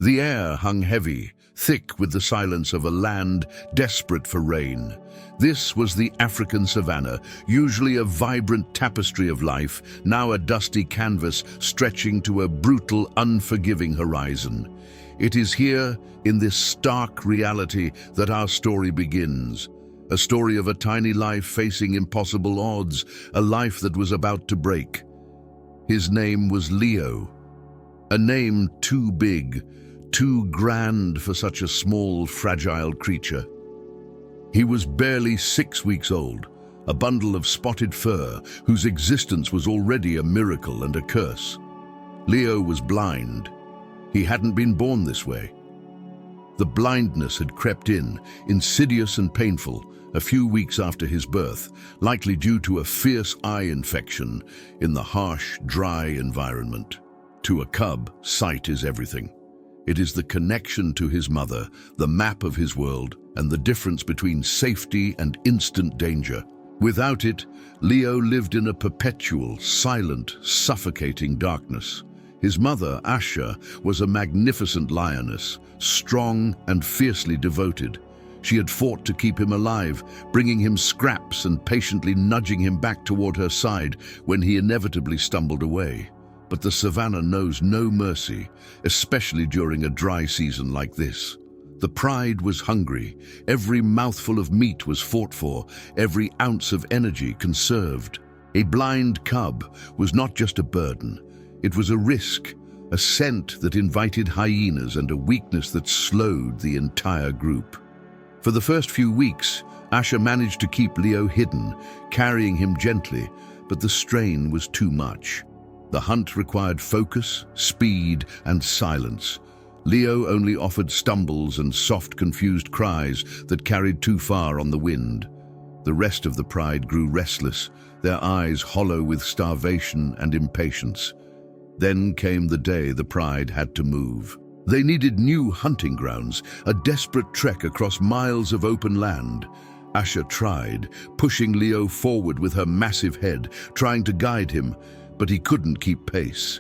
The air hung heavy, thick with the silence of a land desperate for rain. This was the African savanna, usually a vibrant tapestry of life, now a dusty canvas stretching to a brutal, unforgiving horizon. It is here, in this stark reality, that our story begins. A story of a tiny life facing impossible odds, a life that was about to break. His name was Leo, a name too big, too grand for such a small, fragile creature. He was barely 6 weeks old, a bundle of spotted fur whose existence was already a miracle and a curse. Leo was blind. He hadn't been born this way. The blindness had crept in, insidious and painful, a few weeks after his birth, likely due to a fierce eye infection in the harsh, dry environment. To a cub, sight is everything. It is the connection to his mother, the map of his world, and the difference between safety and instant danger. Without it, Leo lived in a perpetual, silent, suffocating darkness. His mother, Asha, was a magnificent lioness, strong and fiercely devoted. She had fought to keep him alive, bringing him scraps and patiently nudging him back toward her side when he inevitably stumbled away. But the savannah knows no mercy, especially during a dry season like this. The pride was hungry. Every mouthful of meat was fought for, every ounce of energy conserved. A blind cub was not just a burden. It was a risk, a scent that invited hyenas and a weakness that slowed the entire group. For the first few weeks, Asha managed to keep Leo hidden, carrying him gently, but the strain was too much. The hunt required focus, speed, and silence. Leo only offered stumbles and soft, confused cries that carried too far on the wind. The rest of the pride grew restless, their eyes hollow with starvation and impatience. Then came the day the pride had to move. They needed new hunting grounds, a desperate trek across miles of open land. Asha tried, pushing Leo forward with her massive head, trying to guide him, but he couldn't keep pace.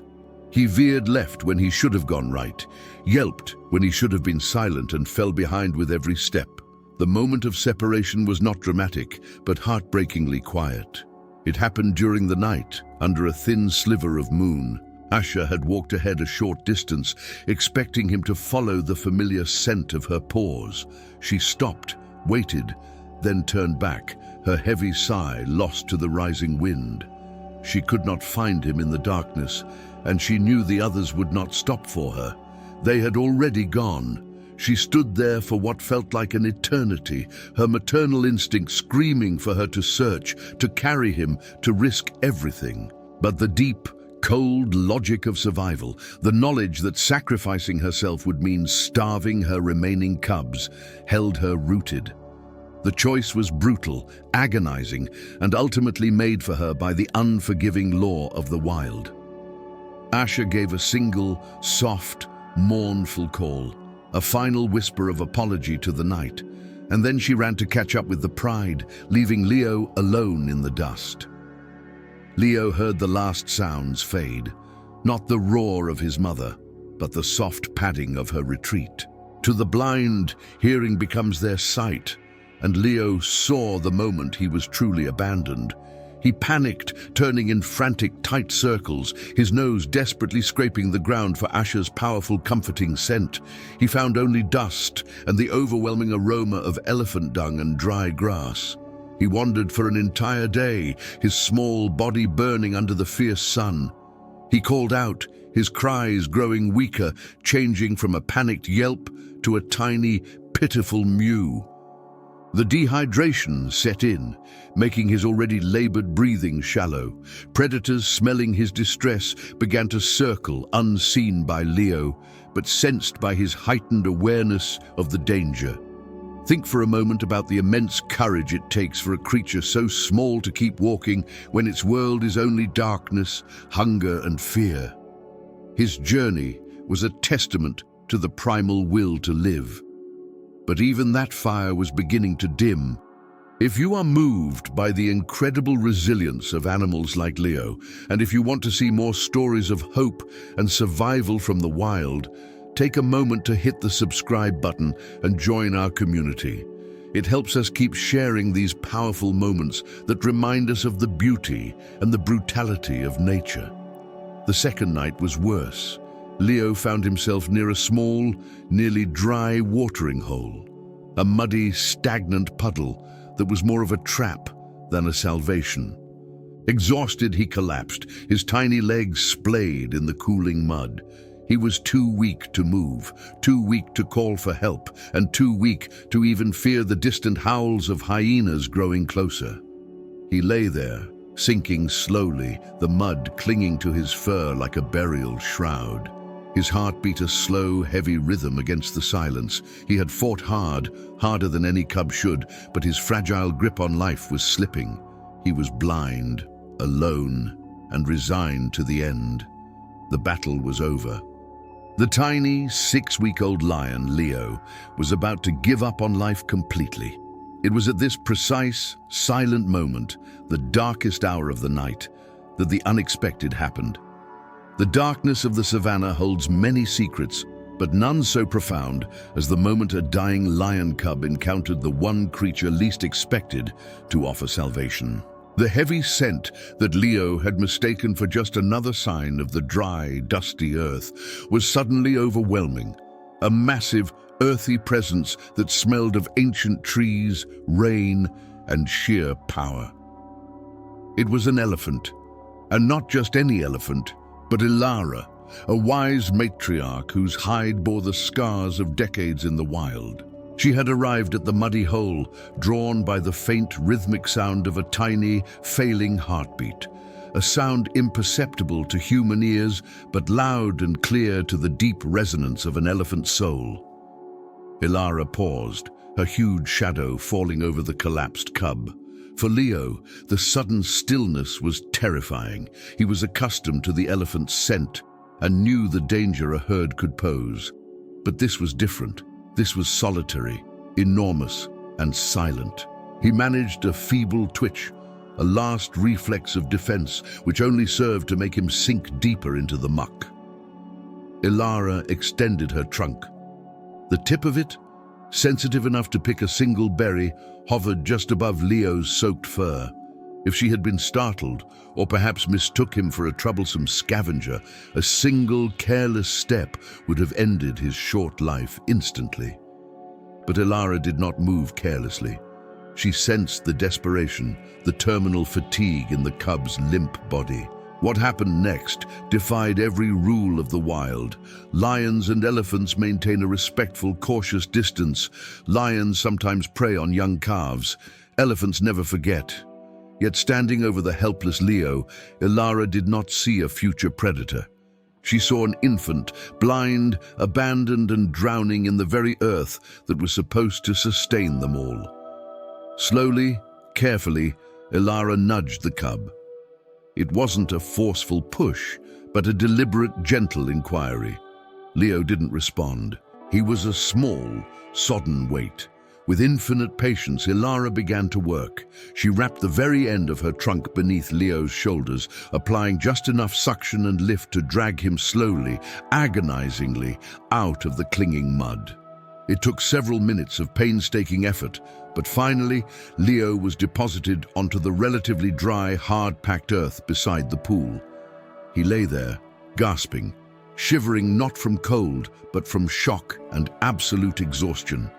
He veered left when he should have gone right, yelped when he should have been silent, and fell behind with every step. The moment of separation was not dramatic, but heartbreakingly quiet. It happened during the night, under a thin sliver of moon. Asha had walked ahead a short distance, expecting him to follow the familiar scent of her paws. She stopped, waited, then turned back, her heavy sigh lost to the rising wind. She could not find him in the darkness, and she knew the others would not stop for her. They had already gone. She stood there for what felt like an eternity, her maternal instinct screaming for her to search, to carry him, to risk everything. But the deep, cold logic of survival, the knowledge that sacrificing herself would mean starving her remaining cubs, held her rooted. The choice was brutal, agonizing, and ultimately made for her by the unforgiving law of the wild. Asha gave a single, soft, mournful call, a final whisper of apology to the night, and then she ran to catch up with the pride, leaving Leo alone in the dust. Leo heard the last sounds fade, not the roar of his mother, but the soft padding of her retreat. To the blind, hearing becomes their sight, and Leo saw the moment he was truly abandoned. He panicked, turning in frantic, tight circles, his nose desperately scraping the ground for Asha's powerful, comforting scent. He found only dust and the overwhelming aroma of elephant dung and dry grass. He wandered for an entire day, his small body burning under the fierce sun. He called out, his cries growing weaker, changing from a panicked yelp to a tiny, pitiful mew. The dehydration set in, making his already labored breathing shallow. Predators, smelling his distress, began to circle, unseen by Leo, but sensed by his heightened awareness of the danger. Think for a moment about the immense courage it takes for a creature so small to keep walking when its world is only darkness, hunger, and fear. His journey was a testament to the primal will to live. But even that fire was beginning to dim. If you are moved by the incredible resilience of animals like Leo, and if you want to see more stories of hope and survival from the wild, take a moment to hit the subscribe button and join our community. It helps us keep sharing these powerful moments that remind us of the beauty and the brutality of nature. The second night was worse. Leo found himself near a small, nearly dry watering hole, a muddy, stagnant puddle that was more of a trap than a salvation. Exhausted, he collapsed, his tiny legs splayed in the cooling mud. He was too weak to move, too weak to call for help, and too weak to even fear the distant howls of hyenas growing closer. He lay there, sinking slowly, the mud clinging to his fur like a burial shroud. His heart beat a slow, heavy rhythm against the silence. He had fought hard, harder than any cub should, but his fragile grip on life was slipping. He was blind, alone, and resigned to the end. The battle was over. The tiny, 6-week-old lion, Leo, was about to give up on life completely. It was at this precise, silent moment, the darkest hour of the night, that the unexpected happened. The darkness of the savannah holds many secrets, but none so profound as the moment a dying lion cub encountered the one creature least expected to offer salvation. The heavy scent that Leo had mistaken for just another sign of the dry, dusty earth was suddenly overwhelming. A massive, earthy presence that smelled of ancient trees, rain, and sheer power. It was an elephant, and not just any elephant, but Ilara, a wise matriarch whose hide bore the scars of decades in the wild. She had arrived at the muddy hole, drawn by the faint, rhythmic sound of a tiny, failing heartbeat, a sound imperceptible to human ears, but loud and clear to the deep resonance of an elephant's soul. Ilara paused, her huge shadow falling over the collapsed cub. For Leo, the sudden stillness was terrifying. He was accustomed to the elephant's scent and knew the danger a herd could pose. But this was different. This was solitary, enormous, and silent. He managed a feeble twitch, a last reflex of defense which only served to make him sink deeper into the muck. Ilara extended her trunk. The tip of it, sensitive enough to pick a single berry, hovered just above Leo's soaked fur. If she had been startled, or perhaps mistook him for a troublesome scavenger, a single careless step would have ended his short life instantly. But Ilara did not move carelessly. She sensed the desperation, the terminal fatigue in the cub's limp body. What happened next defied every rule of the wild. Lions and elephants maintain a respectful, cautious distance. Lions sometimes prey on young calves. Elephants never forget. Yet standing over the helpless Leo, Ilara did not see a future predator. She saw an infant, blind, abandoned and drowning in the very earth that was supposed to sustain them all. Slowly, carefully, Ilara nudged the cub. It wasn't a forceful push, but a deliberate, gentle inquiry. Leo didn't respond. He was a small, sodden weight. With infinite patience, Ilara began to work. She wrapped the very end of her trunk beneath Leo's shoulders, applying just enough suction and lift to drag him slowly, agonizingly, out of the clinging mud. It took several minutes of painstaking effort, but finally, Leo was deposited onto the relatively dry, hard-packed earth beside the pool. He lay there, gasping, shivering not from cold, but from shock and absolute exhaustion.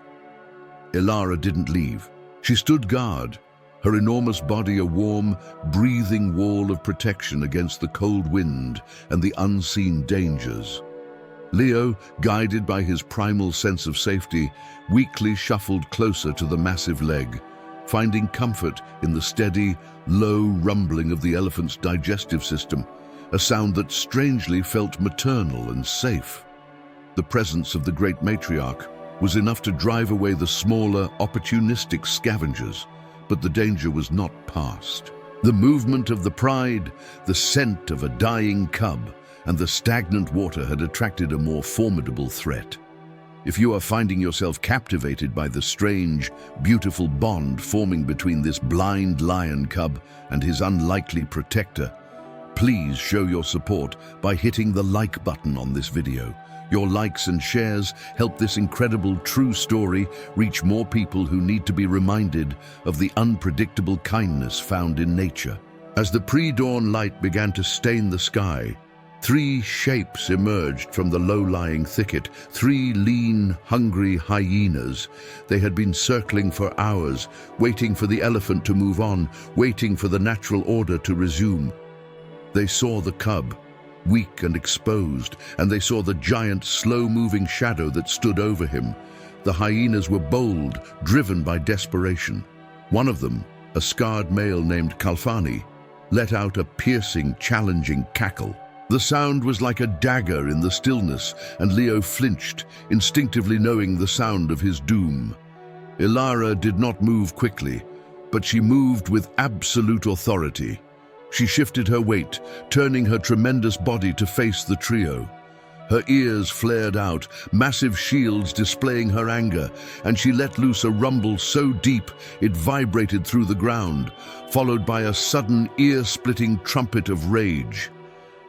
Ilara didn't leave. She stood guard, her enormous body a warm, breathing wall of protection against the cold wind and the unseen dangers. Leo, guided by his primal sense of safety, weakly shuffled closer to the massive leg, finding comfort in the steady, low rumbling of the elephant's digestive system, a sound that strangely felt maternal and safe. The presence of the great matriarch was enough to drive away the smaller, opportunistic scavengers, but the danger was not past. The movement of the pride, the scent of a dying cub, and the stagnant water had attracted a more formidable threat. If you are finding yourself captivated by the strange, beautiful bond forming between this blind lion cub and his unlikely protector, please show your support by hitting the like button on this video. Your likes and shares help this incredible true story reach more people who need to be reminded of the unpredictable kindness found in nature. As the pre-dawn light began to stain the sky, 3 shapes emerged from the low-lying thicket, 3 lean, hungry hyenas. They had been circling for hours, waiting for the elephant to move on, waiting for the natural order to resume. They saw the cub, weak and exposed, and they saw the giant, slow-moving shadow that stood over him. The hyenas were bold, driven by desperation. One of them, a scarred male named Kalfani, let out a piercing, challenging cackle. The sound was like a dagger in the stillness, and Leo flinched, instinctively knowing the sound of his doom. Ilara did not move quickly, but she moved with absolute authority. She shifted her weight, turning her tremendous body to face the trio. Her ears flared out, massive shields displaying her anger, and she let loose a rumble so deep it vibrated through the ground, followed by a sudden ear-splitting trumpet of rage.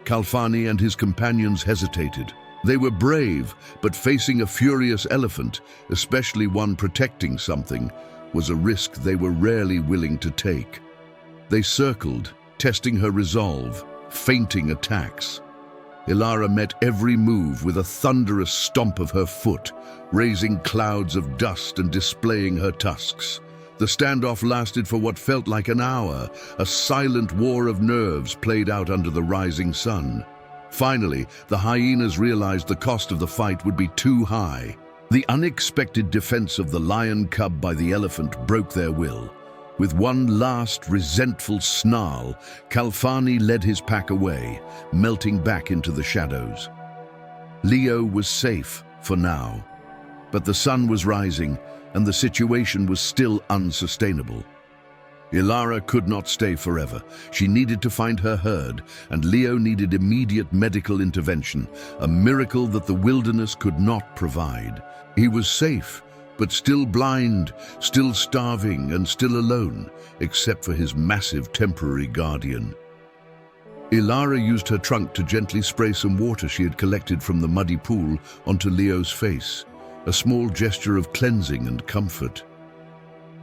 Kalfani and his companions hesitated. They were brave, but facing a furious elephant, especially one protecting something, was a risk they were rarely willing to take. They circled, testing her resolve, feinting attacks. Ilara met every move with a thunderous stomp of her foot, raising clouds of dust and displaying her tusks. The standoff lasted for what felt like an hour, a silent war of nerves played out under the rising sun. Finally, the hyenas realized the cost of the fight would be too high. The unexpected defense of the lion cub by the elephant broke their will. With one last resentful snarl, Kalfani led his pack away, melting back into the shadows. Leo was safe for now, but the sun was rising, and the situation was still unsustainable. Ilara could not stay forever. She needed to find her herd, and Leo needed immediate medical intervention, a miracle that the wilderness could not provide. He was safe, but still blind, still starving, and still alone, except for his massive temporary guardian. Ilara used her trunk to gently spray some water she had collected from the muddy pool onto Leo's face, a small gesture of cleansing and comfort.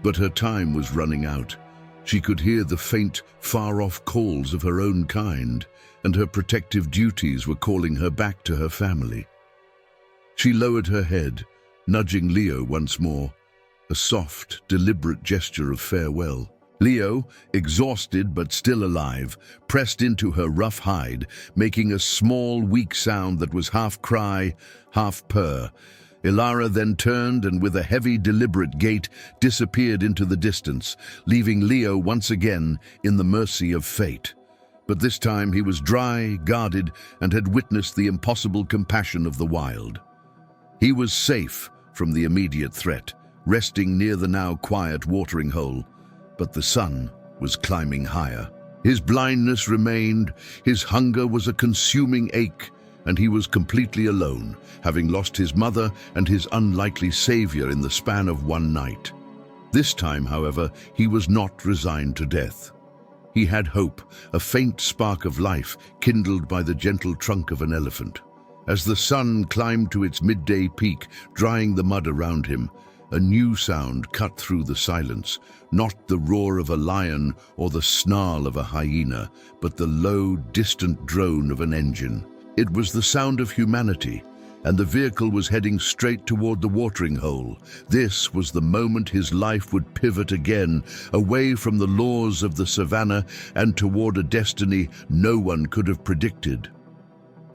But her time was running out. She could hear the faint, far-off calls of her own kind, and her protective duties were calling her back to her family. She lowered her head, nudging Leo once more, a soft, deliberate gesture of farewell. Leo, exhausted but still alive, pressed into her rough hide, making a small, weak sound that was half cry, half purr. Ilara then turned and with a heavy, deliberate gait disappeared into the distance, leaving Leo once again in the mercy of fate. But this time he was dry, guarded, and had witnessed the impossible compassion of the wild. He was safe from the immediate threat, resting near the now quiet watering hole, but the sun was climbing higher. His blindness remained, his hunger was a consuming ache, and he was completely alone, having lost his mother and his unlikely savior in the span of one night. This time, however, he was not resigned to death. He had hope, a faint spark of life kindled by the gentle trunk of an elephant. As the sun climbed to its midday peak, drying the mud around him, a new sound cut through the silence, not the roar of a lion or the snarl of a hyena, but the low, distant drone of an engine. It was the sound of humanity, and the vehicle was heading straight toward the watering hole. This was the moment his life would pivot again, away from the laws of the savannah and toward a destiny no one could have predicted.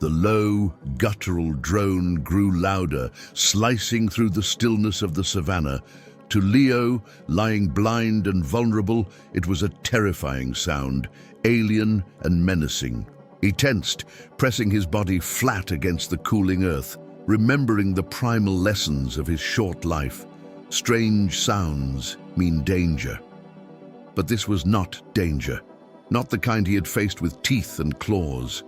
The low, guttural drone grew louder, slicing through the stillness of the savannah. To Leo, lying blind and vulnerable, it was a terrifying sound, alien and menacing. He tensed, pressing his body flat against the cooling earth, remembering the primal lessons of his short life. Strange sounds mean danger. But this was not danger, not the kind he had faced with teeth and claws.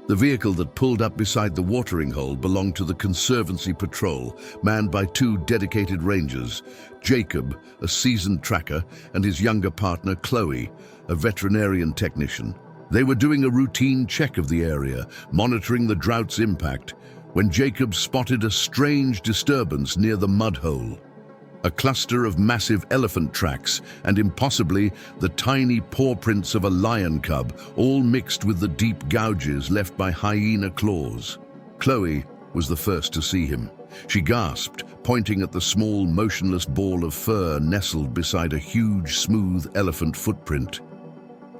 The vehicle that pulled up beside the watering hole belonged to the Conservancy Patrol, manned by 2 dedicated rangers, Jacob, a seasoned tracker, and his younger partner, Chloe, a veterinarian technician. They were doing a routine check of the area, monitoring the drought's impact. when Jacob spotted a strange disturbance near the mud hole. A cluster of massive elephant tracks and, impossibly, the tiny paw prints of a lion cub, all mixed with the deep gouges left by hyena claws. Chloe was the first to see him. She gasped, pointing at the small, motionless ball of fur nestled beside a huge, smooth elephant footprint.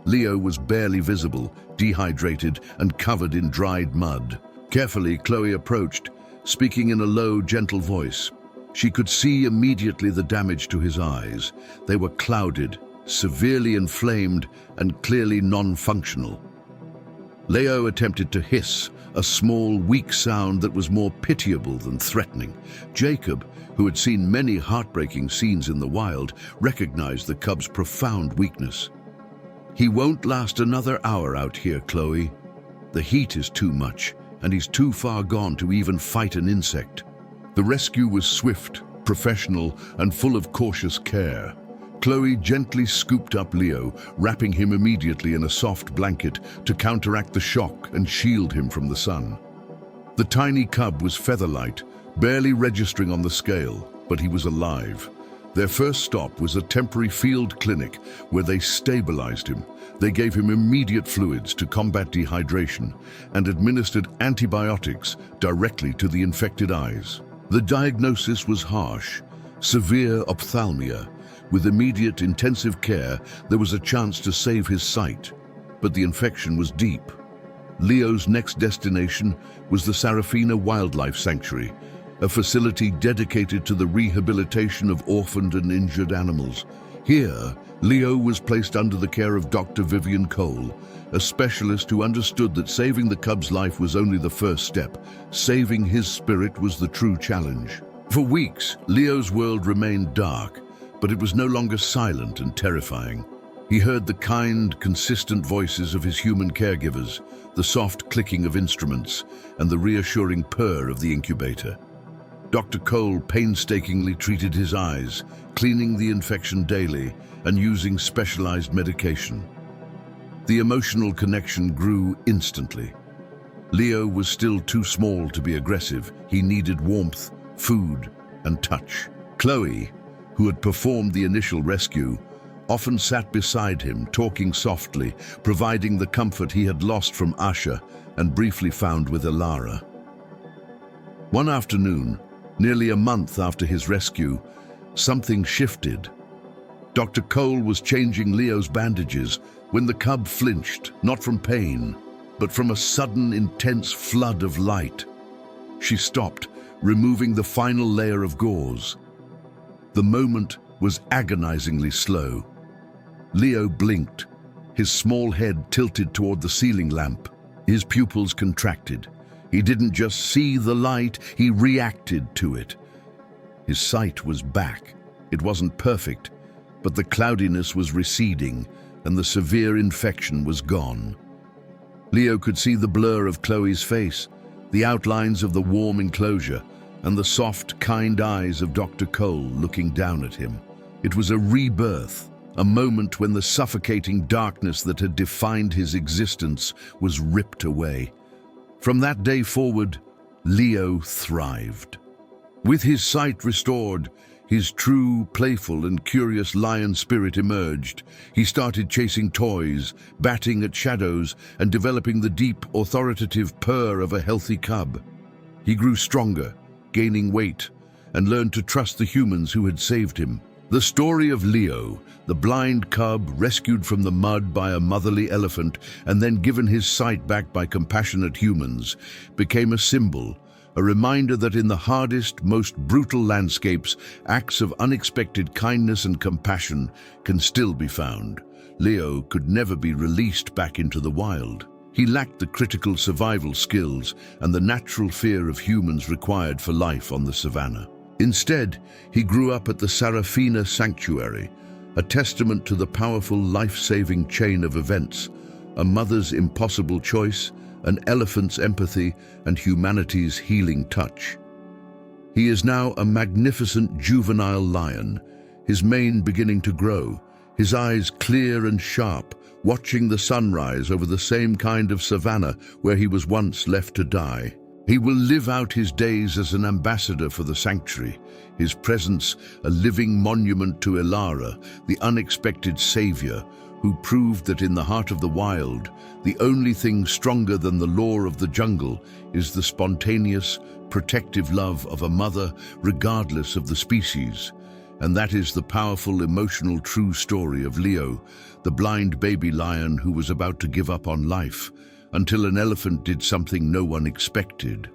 Leo was barely visible, dehydrated and covered in dried mud. Carefully, Chloe approached, speaking in a low, gentle voice. She could see immediately the damage to his eyes. They were clouded, severely inflamed, and clearly non-functional. Leo attempted to hiss, a small, weak sound that was more pitiable than threatening. Jacob, who had seen many heartbreaking scenes in the wild, recognized the cub's profound weakness. "He won't last another hour out here, Chloe. The heat is too much, and he's too far gone to even fight an insect." The rescue was swift, professional, and full of cautious care. Chloe gently scooped up Leo, wrapping him immediately in a soft blanket to counteract the shock and shield him from the sun. The tiny cub was feather-light, barely registering on the scale, but he was alive. Their first stop was a temporary field clinic where they stabilized him. They gave him immediate fluids to combat dehydration and administered antibiotics directly to the infected eyes. The diagnosis was harsh, severe ophthalmia. With immediate intensive care, there was a chance to save his sight, but the infection was deep. Leo's next destination was the Sarafina Wildlife Sanctuary, a facility dedicated to the rehabilitation of orphaned and injured animals. Here, Leo was placed under the care of Dr. Vivian Cole, a specialist who understood that saving the cub's life was only the first step. Saving his spirit was the true challenge. For weeks, Leo's world remained dark, but it was no longer silent and terrifying. He heard the kind, consistent voices of his human caregivers, the soft clicking of instruments, and the reassuring purr of the incubator. Dr. Cole painstakingly treated his eyes, cleaning the infection daily and using specialized medication. The emotional connection grew instantly. Leo was still too small to be aggressive. He needed warmth, food, and touch. Chloe, who had performed the initial rescue, often sat beside him, talking softly, providing the comfort he had lost from Asha and briefly found with Elara. One afternoon, nearly a month after his rescue, something shifted. Dr. Cole was changing Leo's bandages when the cub flinched, not from pain, but from a sudden, intense flood of light. She stopped, removing the final layer of gauze. The moment was agonizingly slow. Leo blinked, his small head tilted toward the ceiling lamp. His pupils contracted. He didn't just see the light, he reacted to it. His sight was back. It wasn't perfect, but the cloudiness was receding and the severe infection was gone. Leo could see the blur of Chloe's face, the outlines of the warm enclosure, and the soft, kind eyes of Dr. Cole looking down at him. It was a rebirth, a moment when the suffocating darkness that had defined his existence was ripped away. From that day forward, Leo thrived. With his sight restored, his true, playful and curious lion spirit emerged. He started chasing toys, batting at shadows, and developing the deep, authoritative purr of a healthy cub. He grew stronger, gaining weight, and learned to trust the humans who had saved him. The story of Leo, the blind cub rescued from the mud by a motherly elephant and then given his sight back by compassionate humans, became a symbol, a reminder that in the hardest, most brutal landscapes, acts of unexpected kindness and compassion can still be found. Leo could never be released back into the wild. He lacked the critical survival skills and the natural fear of humans required for life on the savannah. Instead, he grew up at the Sarafina Sanctuary, a testament to the powerful life-saving chain of events, a mother's impossible choice, an elephant's empathy, and humanity's healing touch. He is now a magnificent juvenile lion, his mane beginning to grow, his eyes clear and sharp, watching the sunrise over the same kind of savannah where he was once left to die. He will live out his days as an ambassador for the sanctuary, his presence a living monument to Elara, the unexpected savior, who proved that in the heart of the wild, the only thing stronger than the law of the jungle is the spontaneous, protective love of a mother regardless of the species. And that is the powerful, emotional, true story of Leo, the blind baby lion who was about to give up on life, until an elephant did something no one expected.